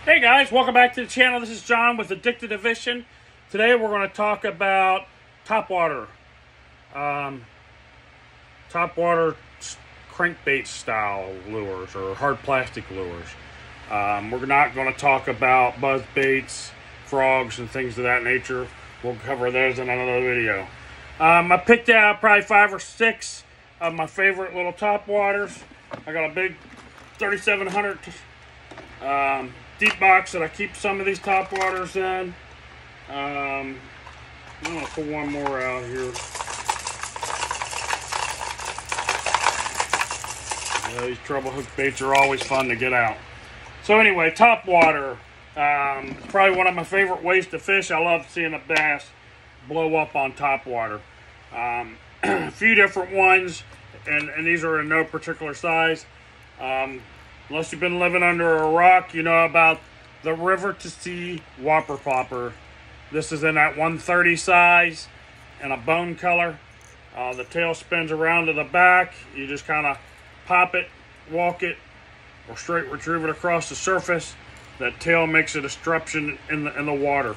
Hey guys, welcome back to the channel. This is John with Addicted to Fishing. Today we're going to talk about topwater. Topwater crankbait style lures or hard plastic lures. We're not going to talk about buzz baits, frogs, and things of that nature. We'll cover those in another video. I picked out probably 5 or 6 of my favorite little topwaters. I got a big 3700 deep box that I keep some of these topwaters in. I'm gonna put one more out here. These treble hook baits are always fun to get out. So anyway, topwater, probably one of my favorite ways to fish. I love seeing a bass blow up on topwater. A few different ones, and these are in no particular size. Unless you've been living under a rock, you know about the River to Sea Whopper Popper. This is in that 130 size and a bone color. The tail spins around to the back. You just kind of pop it, walk it, or straight retrieve it across the surface. That tail makes a disruption in the water.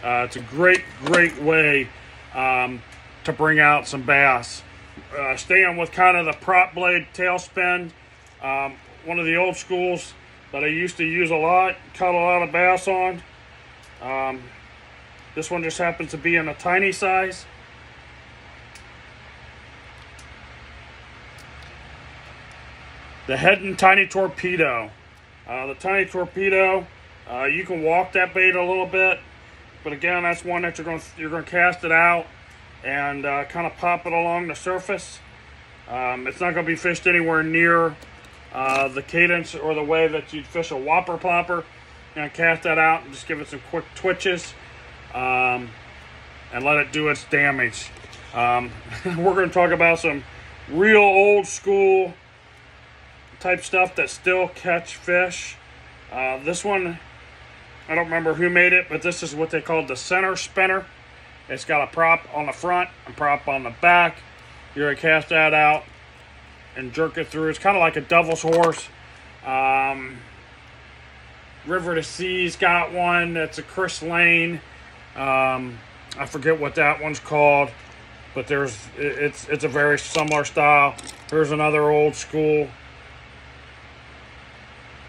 It's a great way to bring out some bass. Staying with kind of the prop blade tail spin. One of the old schools that I used to use a lot, caught a lot of bass on. This one just happens to be in a tiny size. The Heddon Tiny Torpedo. The Tiny Torpedo, you can walk that bait a little bit, but again, that's one that you're gonna cast it out and kind of pop it along the surface. It's not gonna be fished anywhere near the cadence or the way that you'd fish a whopper plopper. And cast that out and just give it some quick twitches and let it do its damage. We're going to talk about some real old school type stuff that still catch fish. This one, I don't remember who made it, but this is what they call the center spinner. It's got a prop on the front and prop on the back. You're going to cast that out and jerk it through. It's kind of like a devil's horse. River to Sea's got one. That's a Chris Lane. I forget what that one's called, but it's a very similar style. Here's another old school.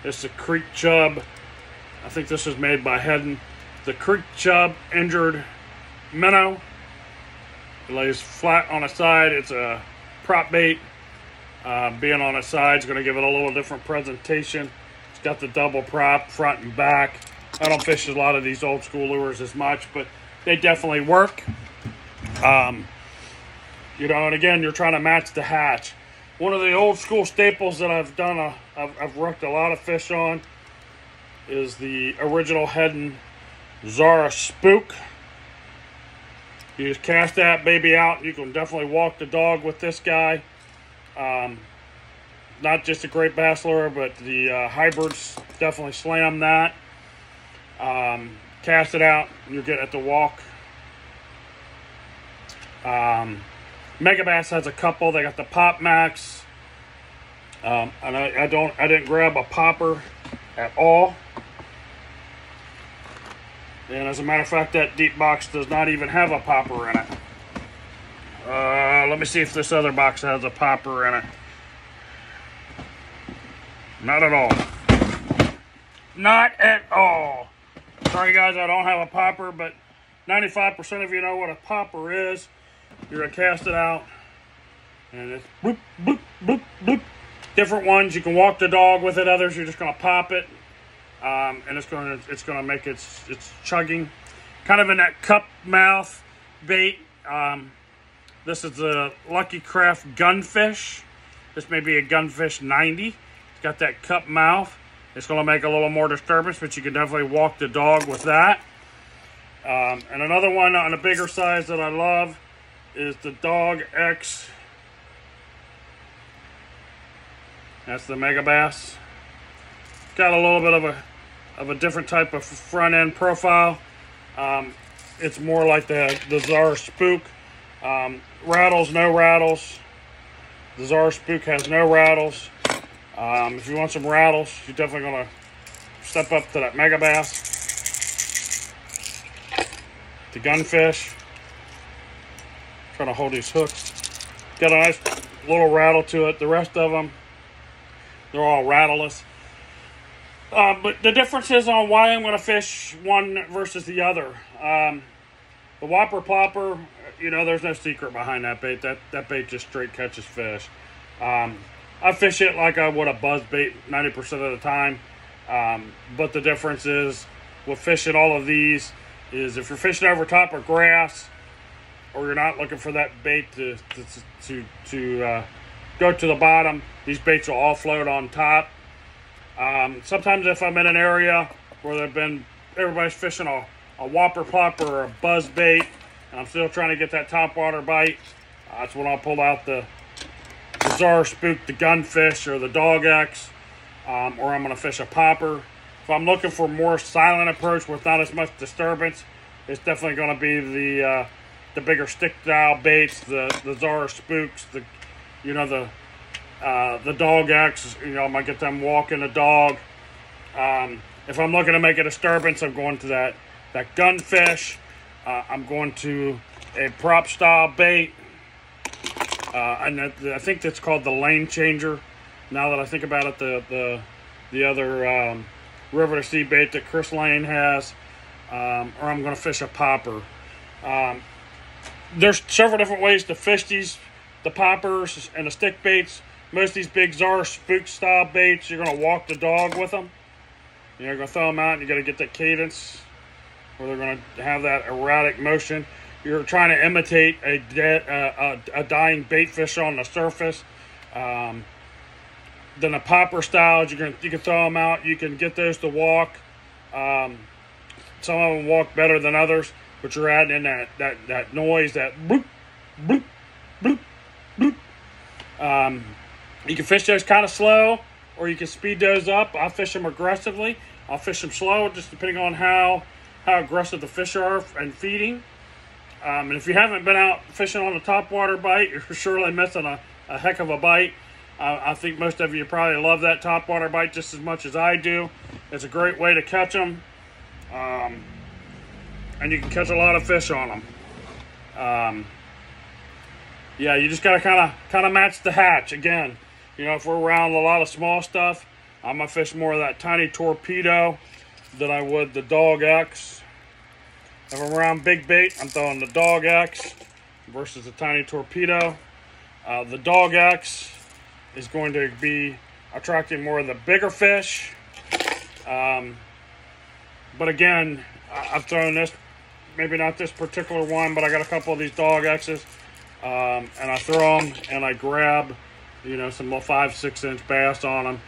This is a Creek Chub. I think this is made by Heddon. The Creek Chub Injured Minnow. It lays flat on its side. It's a prop bait. Being on its side is going to give it a little different presentation. It's got the double prop, front and back. I don't fish a lot of these old school lures as much, but they definitely work. And again, you're trying to match the hatch. One of the old school staples that I've wrecked a lot of fish on is the original Heddon Zara Spook. You just cast that baby out. You can definitely walk the dog with this guy. Not just a great bass lure, but the hybrids definitely slam that. Cast it out, and you'll get at the walk. Megabass has a couple. They got the Pop Max. And I didn't grab a popper at all. And as a matter of fact, that deep box does not even have a popper in it. Let me see if this other box has a popper in it. Not at all. Not at all. Sorry guys, I don't have a popper, but 95% of you know what a popper is. You're going to cast it out. And it's bloop, bloop, bloop, bloop. Different ones, you can walk the dog with it. Others, you're just going to pop it. And it's going to make its chugging. Kind of in that cup mouth bait. This is the Lucky Craft Gunfish. This may be a Gunfish 90. It's got that cup mouth. It's going to make a little more disturbance, but you can definitely walk the dog with that. And another one on a bigger size that I love is the Dog X. That's the Megabass. Got a little bit of a different type of front end profile. It's more like the Zara Spook. Rattles, no rattles. The Zara Spook has no rattles. If you want some rattles, you're definitely going to step up to that mega bass, the gunfish. Trying to hold these hooks. Got a nice little rattle to it. The rest of them, they're all rattleless. But the difference is on why I'm going to fish one versus the other. The Whopper Plopper, you know, there's no secret behind that bait. That bait just straight catches fish. I fish it like I would a buzz bait 90% of the time. But the difference is with fishing all of these is if you're fishing over top of grass, or you're not looking for that bait to go to the bottom, these baits will all float on top. Sometimes if I'm in an area where everybody's fishing a Whopper Plopper or a buzz bait, and I'm still trying to get that topwater bite, that's when I'll pull out the Zara Spook, the Gunfish, or the Dog X, or I'm going to fish a popper. If I'm looking for a more silent approach with not as much disturbance, it's definitely going to be the bigger stick style baits, the Zara Spooks, the Dog X. You know, I might get them walking the dog. If I'm looking to make a disturbance, I'm going to that Gunfish. I'm going to a prop style bait, and I think that's called the Lane Changer. Now that I think about it, the other River to Sea bait that Chris Lane has, or I'm going to fish a popper. There's several different ways to fish the poppers and the stick baits. Most of these big Zara Spook style baits, you're going to walk the dog with them. You're going to throw them out and you got to get that cadence where they're going to have that erratic motion. You're trying to imitate a dying bait fish on the surface. Then the popper styles, you can throw them out. You can get those to walk. Some of them walk better than others, but you're adding in that noise, that bloop, bloop, bloop, bloop. You can fish those kind of slow, or you can speed those up. I'll fish them aggressively. I'll fish them slow, just depending on how aggressive the fish are and feeding. And if you haven't been out fishing on a topwater bite, you're surely missing a heck of a bite. I think most of you probably love that topwater bite just as much as I do. It's a great way to catch them. And you can catch a lot of fish on them. Yeah, you just got to kind of match the hatch. Again, you know, if we're around a lot of small stuff, I'm going to fish more of that tiny torpedo than I would the Dog X. If I'm around big bait, I'm throwing the Dog X versus the tiny torpedo. The Dog X is going to be attracting more of the bigger fish. But again, I've thrown this, maybe not this particular one, but I got a couple of these Dog X's. And I throw them and I grab, you know, some little 5-6 inch bass on them.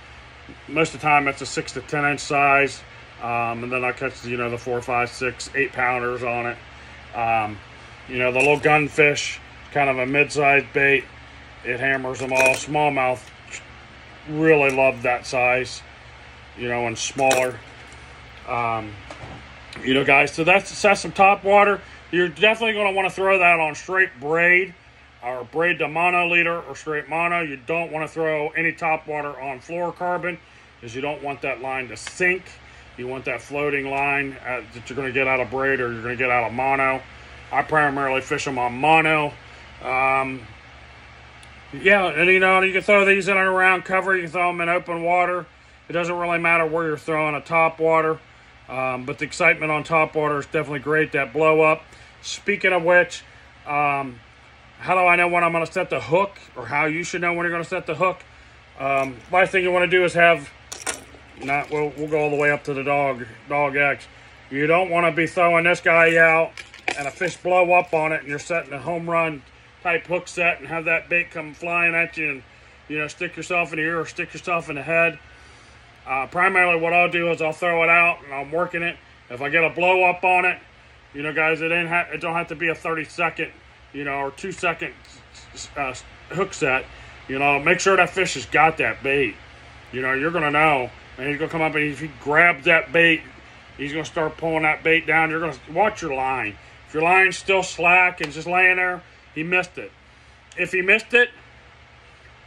Most of the time it's a 6 to 10 inch size. And then I catch, you know, the 4, 5, 6, 8 pounders on it. You know, the little Gunfish, kind of a mid-sized bait. It hammers them all. Smallmouth really love that size, you know, and smaller. You know, guys, so that's some top water. You're definitely going to want to throw that on straight braid, or braid to mono leader, or straight mono. You don't want to throw any top water on fluorocarbon, because you don't want that line to sink. You want that floating line that you're going to get out of braid, or you're going to get out of mono. I primarily fish them on mono. Yeah, and you know, you can throw these in and around cover. You can throw them in open water. It doesn't really matter where you're throwing a top water. But the excitement on top water is definitely great. That blow up. Speaking of which, how do I know when I'm going to set the hook, or how you should know when you're going to set the hook? Last thing you want to do is have, we'll go all the way up to the Dog X. You don't want to be throwing this guy out and a fish blow up on it, and you're setting a home run type hook set and have that bait come flying at you and, you know, stick yourself in the ear or stick yourself in the head. Primarily what I'll do is I'll throw it out and I'm working it. If I get a blow up on it, you know, guys, it don't have to be a 30-second, you know, or 2-second hook set. You know, make sure that fish has got that bait. You know, you're going to know. And he's going to come up, and if he grabs that bait, he's going to start pulling that bait down. You're going to watch your line. If your line's still slack and just laying there, he missed it. If he missed it,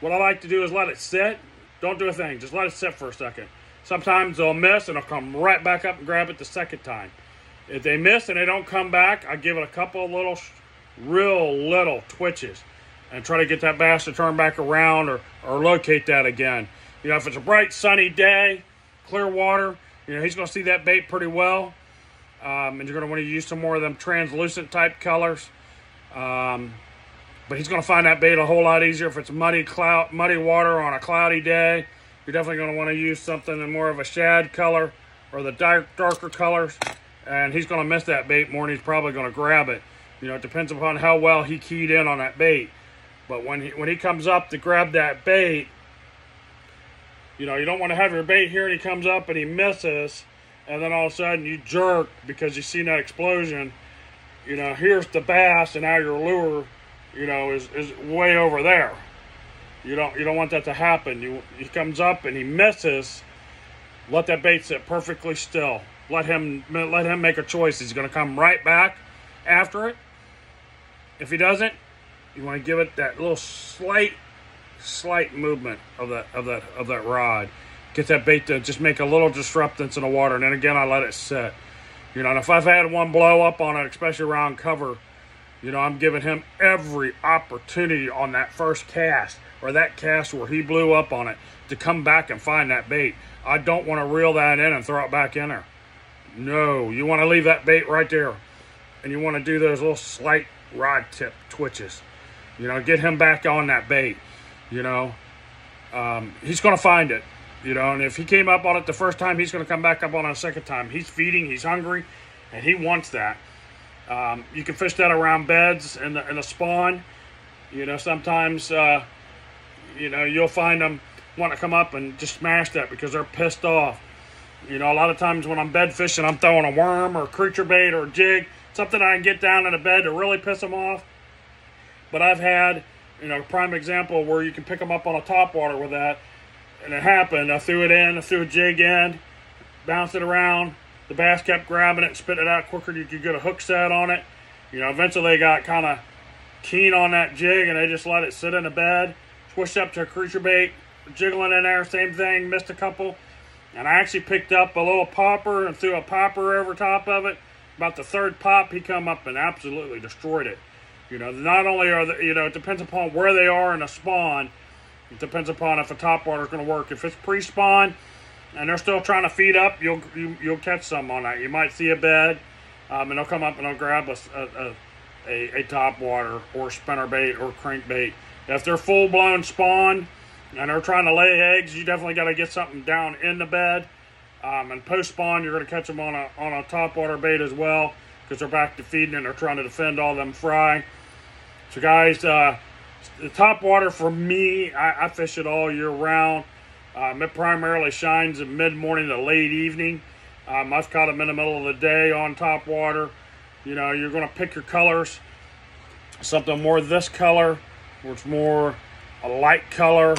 what I like to do is let it sit. Don't do a thing. Just let it sit for a second. Sometimes they'll miss and they'll come right back up and grab it the second time. If they miss and they don't come back, I give it a couple of real little twitches and try to get that bass to turn back around or locate that again. You know, if it's a bright sunny day, clear water, you know, he's going to see that bait pretty well. And you're going to want to use some more of them translucent type colors. But he's going to find that bait a whole lot easier if it's muddy water on a cloudy day. You're definitely going to want to use something in more of a shad color or the darker colors. And he's going to miss that bait more than he's probably going to grab it. You know, it depends upon how well he keyed in on that bait. But when he comes up to grab that bait, you know, you don't want to have your bait here and he comes up and he misses. And then all of a sudden you jerk because you've seen that explosion. You know, here's the bass and now your lure, you know, is way over there. You don't want that to happen. He comes up and he misses. Let that bait sit perfectly still. Let him make a choice. He's going to come right back after it. If he doesn't, you want to give it that little slight movement of that rod. Get that bait to just make a little disruptance in the water, and then again I let it sit. You know, and if I've had one blow up on it, especially around cover, you know, I'm giving him every opportunity on that first cast or that cast where he blew up on it to come back and find that bait. I don't want to reel that in and throw it back in there. No, you want to leave that bait right there, and you want to do those little slight rod tip twitches. You know, get him back on that bait. You know, he's going to find it. You know, and if he came up on it the first time, he's going to come back up on it a second time. He's feeding, he's hungry, and he wants that. You can fish that around beds in the spawn. You know, sometimes, you know, you'll find them want to come up and just smash that because they're pissed off. You know, a lot of times when I'm bed fishing, I'm throwing a worm or a creature bait or a jig, something I can get down in the bed to really piss them off. But I've had, you know, a prime example where you can pick them up on a topwater with that. And it happened. I threw it in, I threw a jig in, bounced it around. The bass kept grabbing it and spitting it out quicker than you could get a hook set on it. You know, eventually they got kind of keen on that jig and they just let it sit in the bed. Switched up to a creature bait, jiggling in there, same thing, missed a couple. And I actually picked up a little popper and threw a popper over top of it. About the third pop, he come up and absolutely destroyed it. You know, not only are they, you know, it depends upon where they are in the spawn. It depends upon if a topwater is going to work. If it's pre-spawn and they're still trying to feed up, you'll catch some on that. You might see a bed, and they'll come up and they'll grab a topwater or spinner bait or crankbait. If they're full-blown spawn and they're trying to lay eggs, you definitely got to get something down in the bed. And post-spawn, you're going to catch them on a topwater bait as well because they're back to feeding and they're trying to defend all them fry. So guys, the top water for me, I fish it all year round. It primarily shines in mid-morning to late evening. I've caught them in the middle of the day on top water. You know, you're going to pick your colors. Something more this color, or it's more a light color.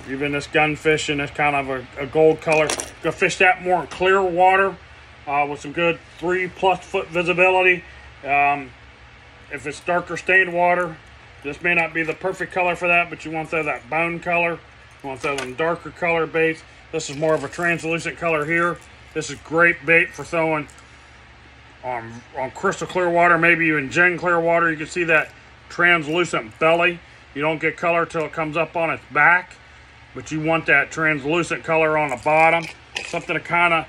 Even this gun fishing is kind of a gold color. Go fish that more in clear water with some good 3+ foot visibility. If it's darker stained water, this may not be the perfect color for that, but you want to throw that bone color. You want to throw them darker color baits. This is more of a translucent color here. This is great bait for throwing on crystal clear water, maybe even gin clear water. You can see that translucent belly. You don't get color till it comes up on its back, but you want that translucent color on the bottom. Something to kind of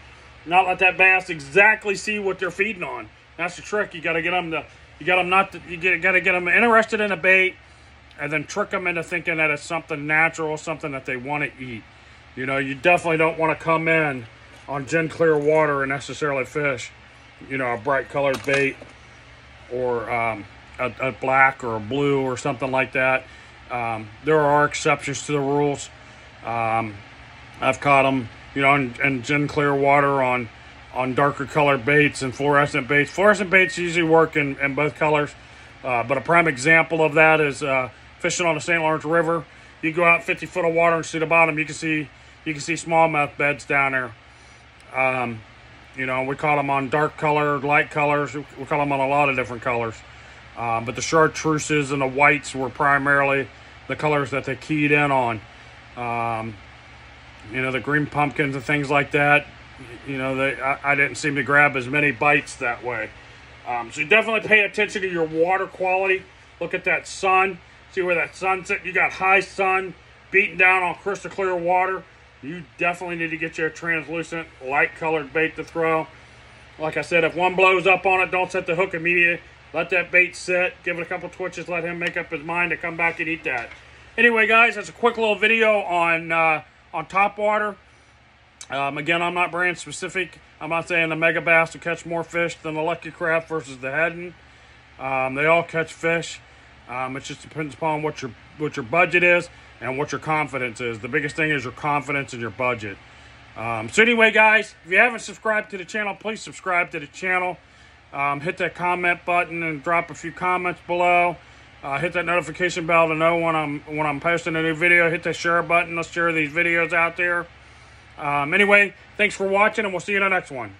not let that bass exactly see what they're feeding on. That's the trick. You got to get them to. You got to get them interested in a bait, and then trick them into thinking that it's something natural, something that they want to eat. You know, you definitely don't want to come in on gin clear water and necessarily fish, you know, a bright colored bait or a black or a blue or something like that. There are exceptions to the rules. I've caught them, you know, in gin clear water on darker colored baits and fluorescent baits. Fluorescent baits usually work in both colors, but a prime example of that is fishing on the St. Lawrence River. You go out 50 foot of water and see the bottom. You can see smallmouth beds down there. You know, we caught them on dark color, light colors. We caught them on a lot of different colors. But the chartreuses and the whites were primarily the colors that they keyed in on. You know, the green pumpkins and things like that. You know, I didn't seem to grab as many bites that way. So you definitely pay attention to your water quality. Look at that sun. See where that sun's at? You got high sun beating down on crystal clear water. You definitely need to get you a translucent, light colored bait to throw. Like I said, if one blows up on it, don't set the hook immediately. Let that bait sit. Give it a couple twitches. Let him make up his mind to come back and eat that. Anyway, guys, that's a quick little video on topwater. Again, I'm not brand specific. I'm not saying the Mega Bass will catch more fish than the Lucky Craft versus the Heddon. They all catch fish. It just depends upon what your budget is and what your confidence is. The biggest thing is your confidence and your budget. So anyway, guys, if you haven't subscribed to the channel, please subscribe to the channel. Hit that comment button and drop a few comments below. Hit that notification bell to know when I'm posting a new video. Hit that share button. Let's share these videos out there. Anyway, thanks for watching, and we'll see you in the next one.